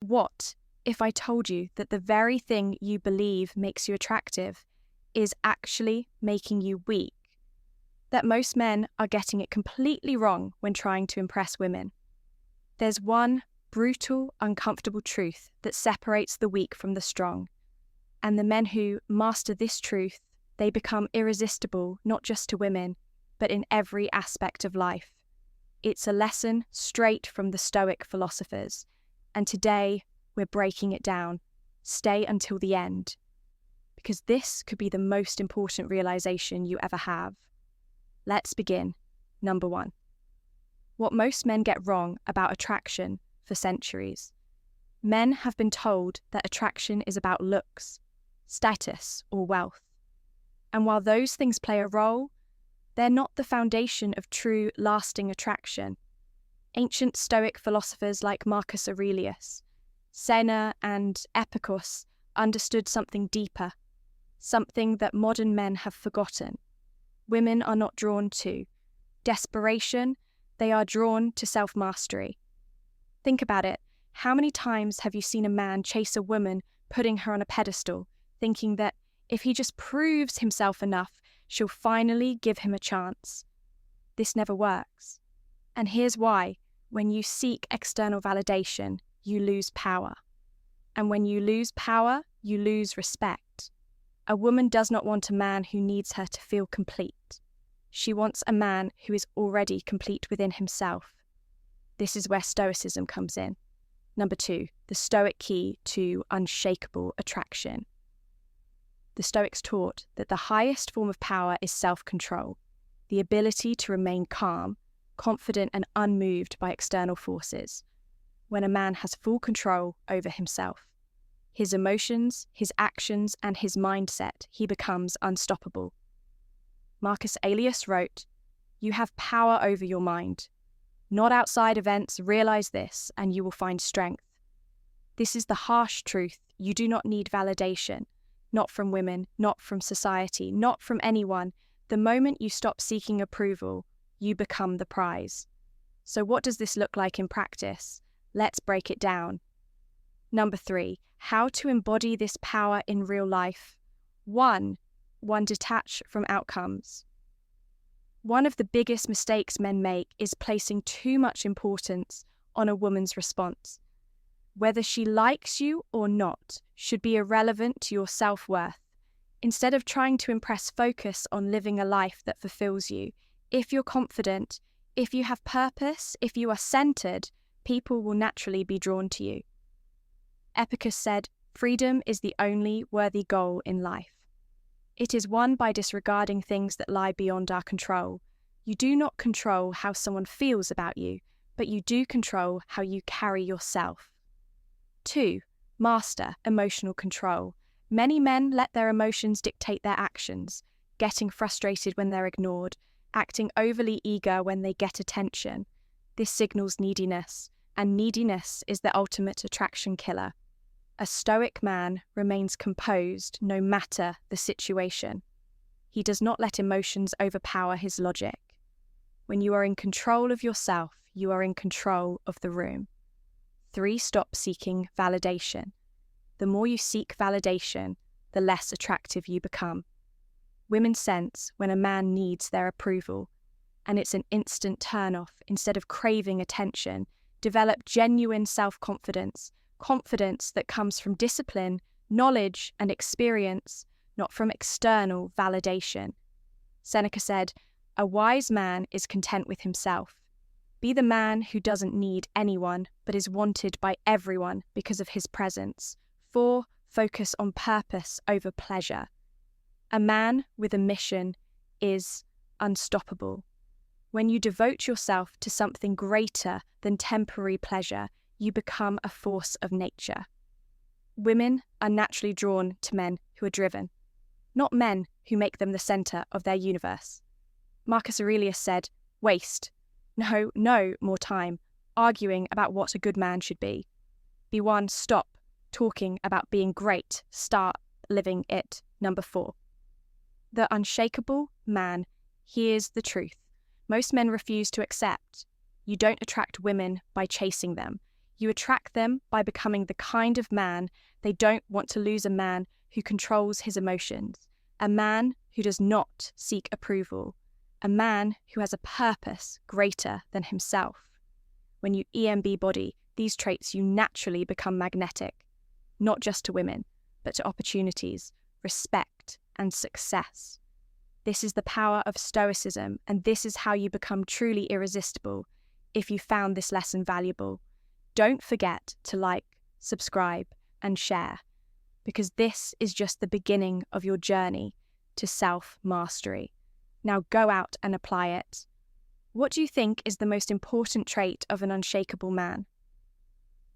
what if I told you that the very thing you believe makes you attractive is actually making you weak? That most men are getting it completely wrong when trying to impress women. There's one brutal, uncomfortable truth that separates the weak from the strong. And the men who master this truth, they become irresistible not just to women, but in every aspect of life. It's a lesson straight from the Stoic philosophers, and today we're breaking it down. Stay until the end, because this could be the most important realization you ever have. Let's begin. Number 1. What most men get wrong about attraction for centuries. Men have been told that attraction is about looks, status, or wealth. And while those things play a role, they're not the foundation of true, lasting attraction. Ancient Stoic philosophers like Marcus Aurelius, Seneca, and Epicurus understood something deeper, something that modern men have forgotten. Women are not drawn to desperation, they are drawn to self-mastery. Think about it. How many times have you seen a man chase a woman, putting her on a pedestal, thinking that if he just proves himself enough, she'll finally give him a chance? This never works. And here's why. When you seek external validation, you lose power. And when you lose power, you lose respect. A woman does not want a man who needs her to feel complete. She wants a man who is already complete within himself. This is where Stoicism comes in. Number 2, the Stoic key to unshakable attraction. The Stoics taught that the highest form of power is self-control, the ability to remain calm, confident and unmoved by external forces. When a man has full control over himself, his emotions, his actions, and his mindset, he becomes unstoppable. Marcus Aurelius wrote, "You have power over your mind. Not outside events, realize this, and you will find strength." This is the harsh truth. You do not need validation. Not from women, not from society, not from anyone. The moment you stop seeking approval, you become the prize. So what does this look like in practice? Let's break it down. Number 3, how to embody this power in real life. 1. Detach from outcomes. One of the biggest mistakes men make is placing too much importance on a woman's response. Whether she likes you or not should be irrelevant to your self-worth. Instead of trying to impress, focus on living a life that fulfills you. If you're confident, if you have purpose, if you are centered, people will naturally be drawn to you. Epicurus said, "Freedom is the only worthy goal in life." It is won by disregarding things that lie beyond our control. You do not control how someone feels about you, but you do control how you carry yourself. 2. Master emotional control. Many men let their emotions dictate their actions, getting frustrated when they're ignored, acting overly eager when they get attention. This signals neediness, and neediness is the ultimate attraction killer. A Stoic man remains composed no matter the situation. He does not let emotions overpower his logic. When you are in control of yourself, you are in control of the room. 3. Stop seeking validation. The more you seek validation, the less attractive you become. Women sense when a man needs their approval, and it's an instant turn-off. Instead of craving attention, develop genuine self-confidence, confidence that comes from discipline, knowledge, and experience, not from external validation. Seneca said, "A wise man is content with himself." Be the man who doesn't need anyone, but is wanted by everyone because of his presence. 4. Focus on purpose over pleasure. A man with a mission is unstoppable. When you devote yourself to something greater than temporary pleasure, you become a force of nature. Women are naturally drawn to men who are driven, not men who make them the center of their universe. Marcus Aurelius said, "Waste no more time arguing about what a good man should be. Be one, stop talking about being great, start living it." Number 4. The unshakable man hears the truth. Most men refuse to accept. You don't attract women by chasing them. You attract them by becoming the kind of man they don't want to lose, a man who controls his emotions, a man who does not seek approval, a man who has a purpose greater than himself. When you embody these traits, you naturally become magnetic, not just to women, but to opportunities, respect, and success. This is the power of Stoicism, and this is how you become truly irresistible. If you found this lesson valuable, don't forget to like, subscribe, and share, because this is just the beginning of your journey to self-mastery. Now go out and apply it. What do you think is the most important trait of an unshakable man?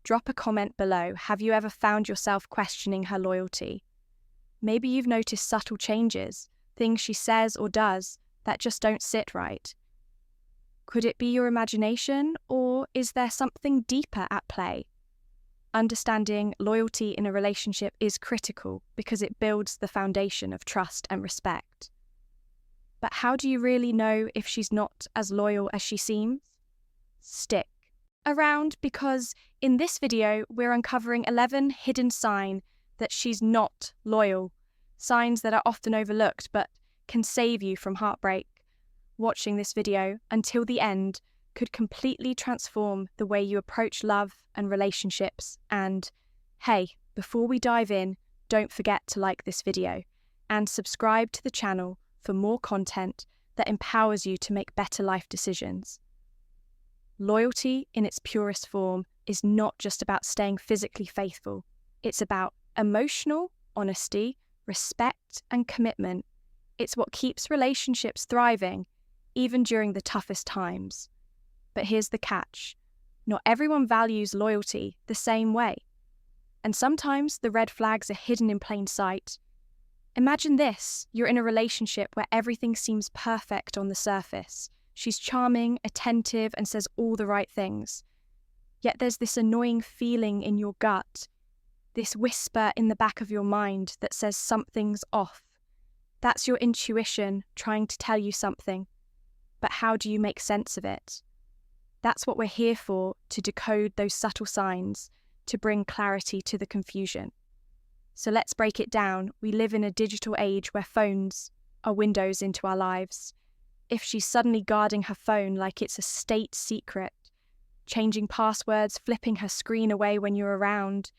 Drop a comment below. Have you ever found yourself questioning her loyalty? Maybe you've noticed subtle changes, things she says or does that just don't sit right. Could it be your imagination, or is there something deeper at play? Understanding loyalty in a relationship is critical because it builds the foundation of trust and respect. But how do you really know if she's not as loyal as she seems? Stick around, because in this video we're uncovering 11 hidden signs that she's not loyal, signs that are often overlooked but can save you from heartbreak. Watching this video until the end could completely transform the way you approach love and relationships. And hey, before we dive in, don't forget to like this video and subscribe to the channel for more content that empowers you to make better life decisions. Loyalty in its purest form is not just about staying physically faithful. It's about emotional honesty, respect, and commitment. It's what keeps relationships thriving, even during the toughest times. But here's the catch. Not everyone values loyalty the same way. And sometimes the red flags are hidden in plain sight. Imagine this. You're in a relationship where everything seems perfect on the surface. She's charming, attentive, and says all the right things. Yet there's this annoying feeling in your gut, this whisper in the back of your mind that says something's off. That's your intuition trying to tell you something. But how do you make sense of it? That's what we're here for, to decode those subtle signs, to bring clarity to the confusion. So let's break it down. We live in a digital age where phones are windows into our lives. If she's suddenly guarding her phone like it's a state secret, changing passwords, flipping her screen away when you're around,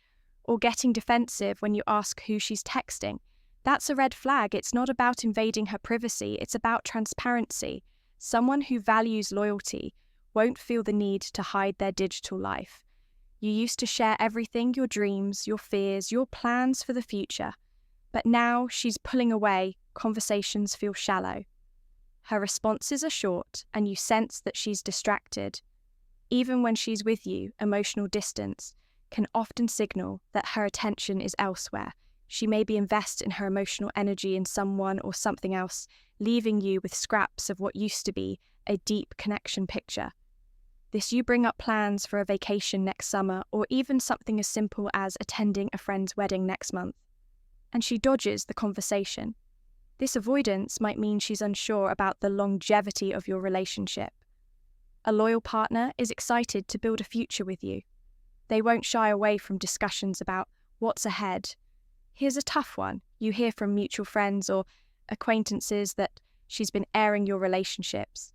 or getting defensive when you ask who she's texting, that's a red flag. It's not about invading her privacy, it's about transparency. Someone who values loyalty won't feel the need to hide their digital life. You used to share everything, your dreams, your fears, your plans for the future. But now she's pulling away, conversations feel shallow. Her responses are short, and you sense that she's distracted. Even when she's with you, emotional distance can often signal that her attention is elsewhere. She may be investing her emotional energy in someone or something else, leaving you with scraps of what used to be a deep connection picture. You bring up plans for a vacation next summer, or even something as simple as attending a friend's wedding next month, and she dodges the conversation. This avoidance might mean she's unsure about the longevity of your relationship. A loyal partner is excited to build a future with you. They won't shy away from discussions about what's ahead. Here's a tough one. You hear from mutual friends or acquaintances that she's been airing your relationships.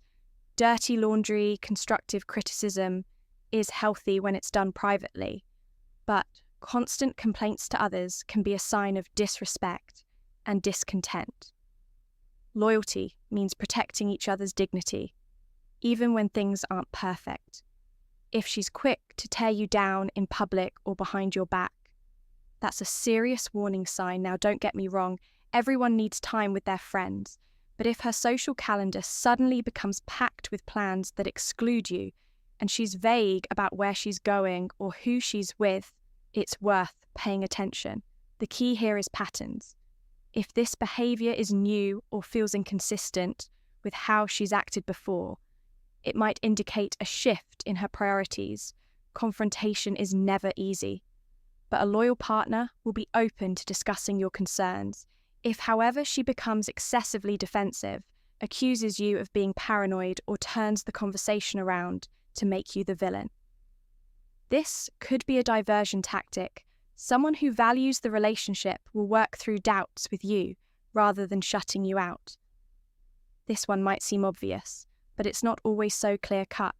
Dirty laundry, constructive criticism is healthy when it's done privately, but constant complaints to others can be a sign of disrespect and discontent. Loyalty means protecting each other's dignity, even when things aren't perfect. If she's quick to tear you down in public or behind your back, that's a serious warning sign. Now, don't get me wrong, everyone needs time with their friends. But if her social calendar suddenly becomes packed with plans that exclude you, and she's vague about where she's going or who she's with, it's worth paying attention. The key here is patterns. If this behavior is new or feels inconsistent with how she's acted before, it might indicate a shift in her priorities. Confrontation is never easy, but a loyal partner will be open to discussing your concerns. If, however, she becomes excessively defensive, accuses you of being paranoid, or turns the conversation around to make you the villain, This could be a diversion tactic. Someone who values the relationship will work through doubts with you rather than shutting you out. This one might seem obvious, but it's not always so clear-cut.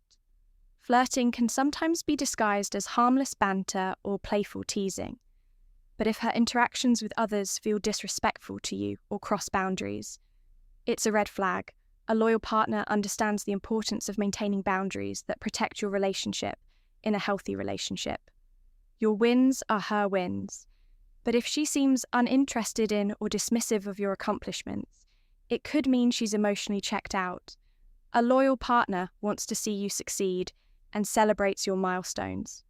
Flirting can sometimes be disguised as harmless banter or playful teasing. But if her interactions with others feel disrespectful to you or cross boundaries, it's a red flag. A loyal partner understands the importance of maintaining boundaries that protect your relationship in a healthy relationship. Your wins are her wins. But if she seems uninterested in or dismissive of your accomplishments, it could mean she's emotionally checked out. A loyal partner wants to see you succeed and celebrates your milestones.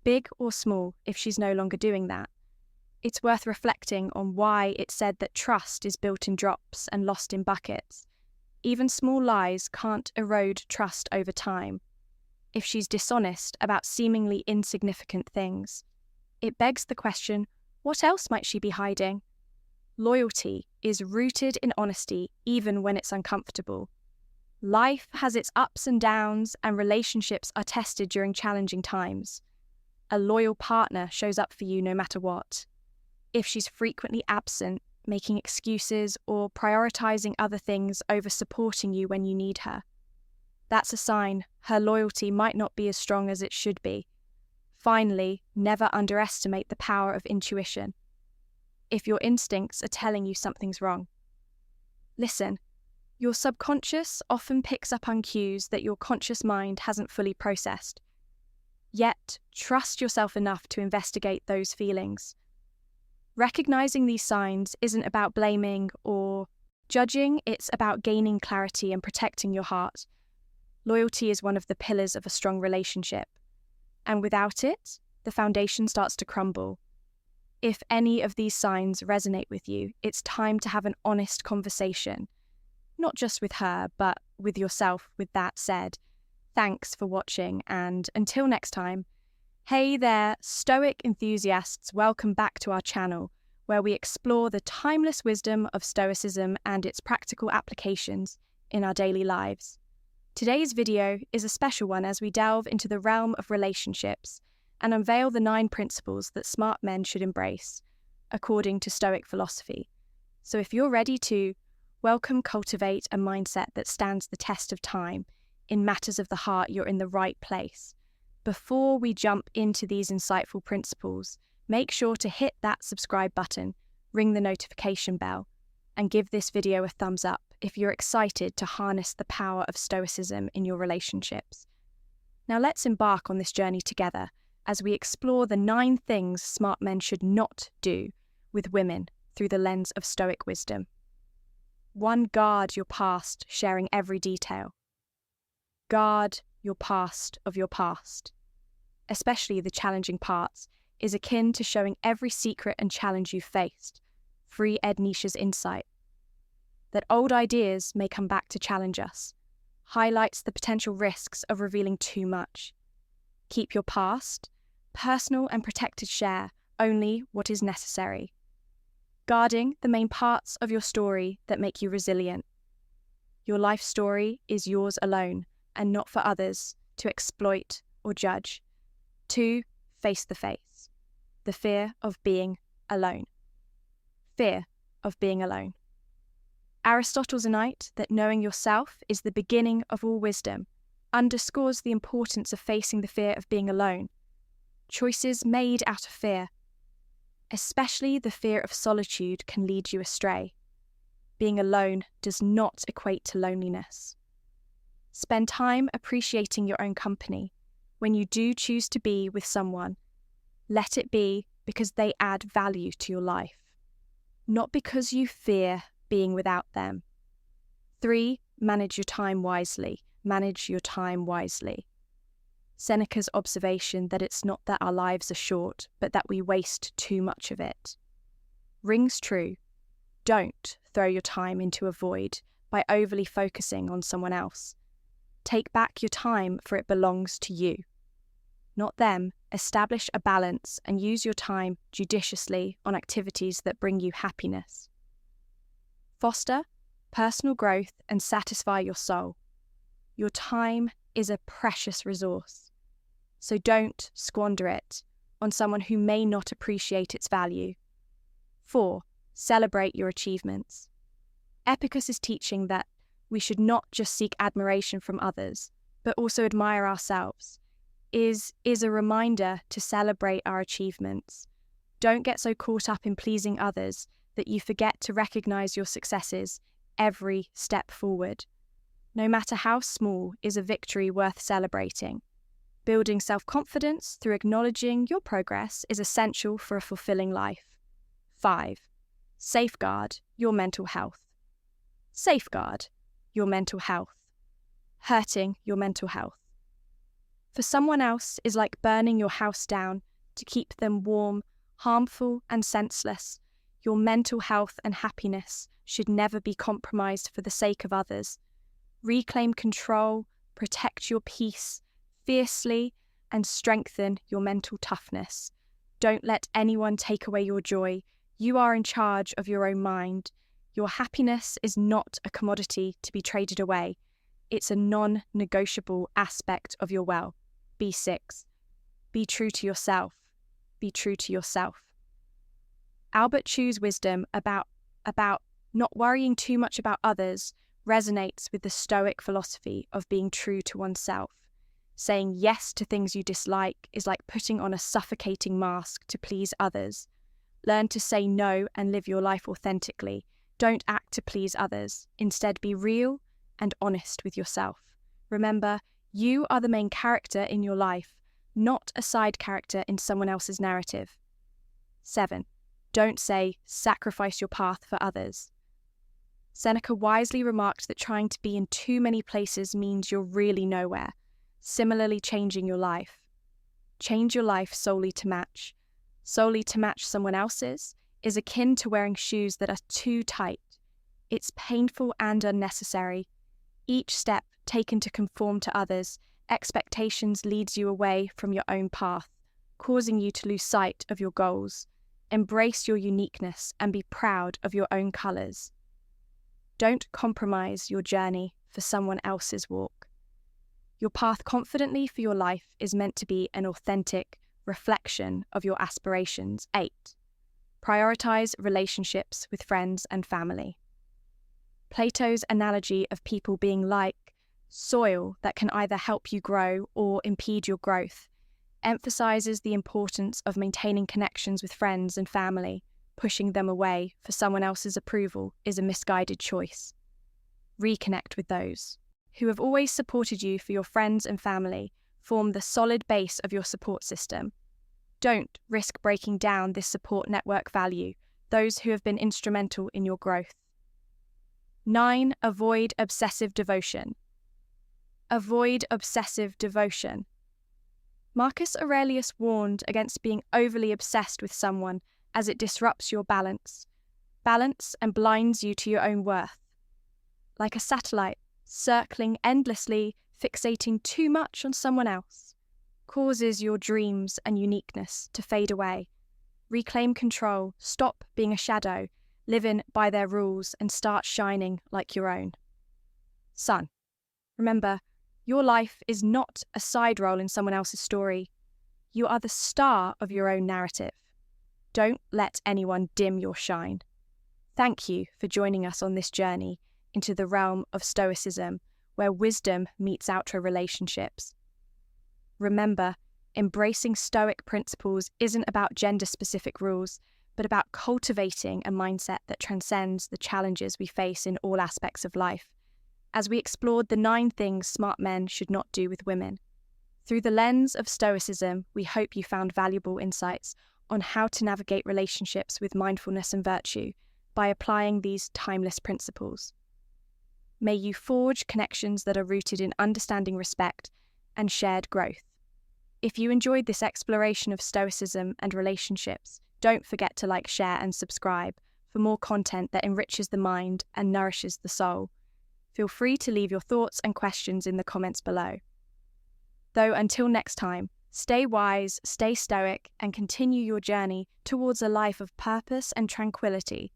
Big or small, if she's no longer doing that. It's worth reflecting on why it's said that trust is built in drops and lost in buckets. Even small lies can't erode trust over time. If she's dishonest about seemingly insignificant things, it begs the question, what else might she be hiding? Loyalty is rooted in honesty even when it's uncomfortable. Life has its ups and downs, and relationships are tested during challenging times. A loyal partner shows up for you no matter what. If she's frequently absent, making excuses, or prioritizing other things over supporting you when you need her, that's a sign her loyalty might not be as strong as it should be. Finally, never underestimate the power of intuition. If your instincts are telling you something's wrong, listen. Your subconscious often picks up on cues that your conscious mind hasn't fully processed. Yet, trust yourself enough to investigate those feelings. Recognizing these signs isn't about blaming or judging, it's about gaining clarity and protecting your heart. Loyalty is one of the pillars of a strong relationship, and without it, the foundation starts to crumble. If any of these signs resonate with you, it's time to have an honest conversation. Not just with her, but with yourself. With that said, thanks for watching, and until next time, hey there, Stoic enthusiasts, welcome back to our channel, where we explore the timeless wisdom of Stoicism and its practical applications in our daily lives. Today's video is a special one as we delve into the realm of relationships and unveil the 9 principles that smart men should embrace, according to Stoic philosophy. So if you're ready to cultivate a mindset that stands the test of time. In matters of the heart, you're in the right place. Before we jump into these insightful principles, make sure to hit that subscribe button, ring the notification bell, and give this video a thumbs up if you're excited to harness the power of Stoicism in your relationships. Now let's embark on this journey together as we explore the 9 things smart men should not do with women through the lens of Stoic wisdom. 1. Guard your past, sharing every detail. Guard your past of your past, especially the challenging parts, is akin to showing every secret and challenge you've faced. Free Ed Nisha's insight that old ideas may come back to challenge us highlights the potential risks of revealing too much. Keep your past, personal and protected, share only what is necessary. Guarding the main parts of your story that make you resilient. Your life story is yours alone and not for others to exploit or judge. 2. Face the face. The fear of being alone. Fear of being alone. Aristotle's innate that knowing yourself is the beginning of all wisdom underscores the importance of facing the fear of being alone. Choices made out of fear, especially the fear of solitude, can lead you astray. Being alone does not equate to loneliness. Spend time appreciating your own company. When you do choose to be with someone, let it be because they add value to your life, not because you fear being without them. 3. Manage your time wisely. Manage your time wisely. Seneca's observation that it's not that our lives are short, but that we waste too much of it rings true. Don't throw your time into a void by overly focusing on someone else. Take back your time, for it belongs to you, not them. Establish a balance and use your time judiciously on activities that bring you happiness. Foster personal growth and satisfy your soul. Your time is a precious resource. so don't squander it on someone who may not appreciate its value. 4. Celebrate your achievements. Epicurus is teaching that we should not just seek admiration from others, but also admire ourselves. Is a reminder to celebrate our achievements. Don't get so caught up in pleasing others that you forget to recognize your successes every step forward. No matter how small is a victory worth celebrating. Building self-confidence through acknowledging your progress is essential for a fulfilling life. 5. Safeguard your mental health. Safeguard your mental health. Hurting your mental health. For someone else is like burning your house down to keep them warm, harmful and senseless. Your mental health and happiness should never be compromised for the sake of others. Reclaim control, protect your peace fiercely, and strengthen your mental toughness. Don't let anyone take away your joy. You are in charge of your own mind. Your happiness is not a commodity to be traded away. It's a non-negotiable aspect of your well. B6. Be true to yourself. Be true to yourself. Albert Chu's wisdom about not worrying too much about others resonates with the Stoic philosophy of being true to oneself. Saying yes to things you dislike is like putting on a suffocating mask to please others. Learn to say no and live your life authentically. Don't act to please others. Instead, be real and honest with yourself. Remember, you are the main character in your life, not a side character in someone else's narrative. 7. Don't say, sacrifice your path for others. Seneca wisely remarked that trying to be in too many places means you're really nowhere. Similarly, changing your life. Change your life solely to match. Solely to match someone else's is akin to wearing shoes that are too tight. It's painful and unnecessary. Each step taken to conform to others' expectations leads you away from your own path, causing you to lose sight of your goals. Embrace your uniqueness and be proud of your own colours. Don't compromise your journey for someone else's walk. Your path confidently for your life is meant to be an authentic reflection of your aspirations. 8. Prioritize relationships with friends and family. Plato's analogy of people being like soil that can either help you grow or impede your growth emphasizes the importance of maintaining connections with friends and family. Pushing them away for someone else's approval is a misguided choice. Reconnect with those who have always supported you. For your friends and family form the solid base of your support system. Don't risk breaking down this support network value, those who have been instrumental in your growth. 9. Avoid obsessive devotion. Avoid obsessive devotion. Marcus Aurelius warned against being overly obsessed with someone as it disrupts your balance and blinds you to your own worth. Like a satellite, circling endlessly, fixating too much on someone else causes your dreams and uniqueness to fade away. Reclaim control, stop being a shadow, live in by their rules, and start shining like your own. Son, remember, your life is not a side role in someone else's story. You are the star of your own narrative. Don't let anyone dim your shine. Thank you for joining us on this journey into the realm of Stoicism, where wisdom meets outer relationships. Remember, embracing Stoic principles isn't about gender-specific rules, but about cultivating a mindset that transcends the challenges we face in all aspects of life. As we explored the 9 things smart men should not do with women. Through the lens of Stoicism, we hope you found valuable insights on how to navigate relationships with mindfulness and virtue by applying these timeless principles. May you forge connections that are rooted in understanding, respect, and shared growth. If you enjoyed this exploration of Stoicism and relationships, don't forget to like, share, and subscribe for more content that enriches the mind and nourishes the soul. Feel free to leave your thoughts and questions in the comments below. Though until next time, stay wise, stay stoic, and continue your journey towards a life of purpose and tranquility.